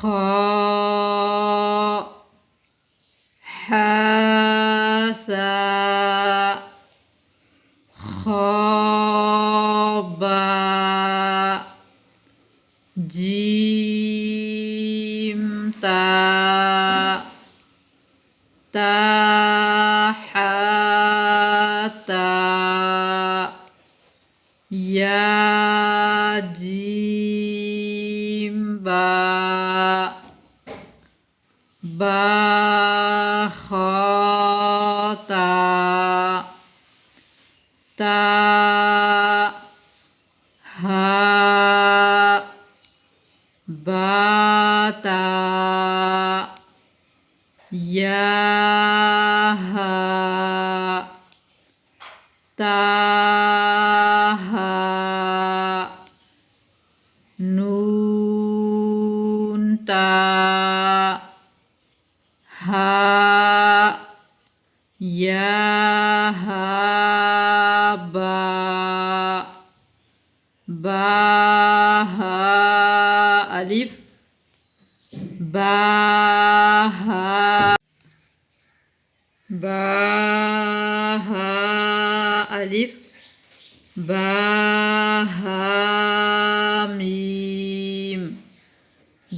خاء حاسا خابا جيم تا تحتا يا جيم با با خاتا تا ها باتا يا ها تاها نون تا ها يا ها با با ها ألف با ها با ها ألف با ها ميم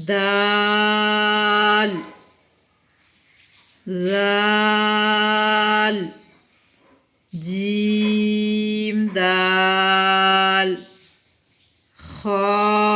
دال ذال جيم دال خاء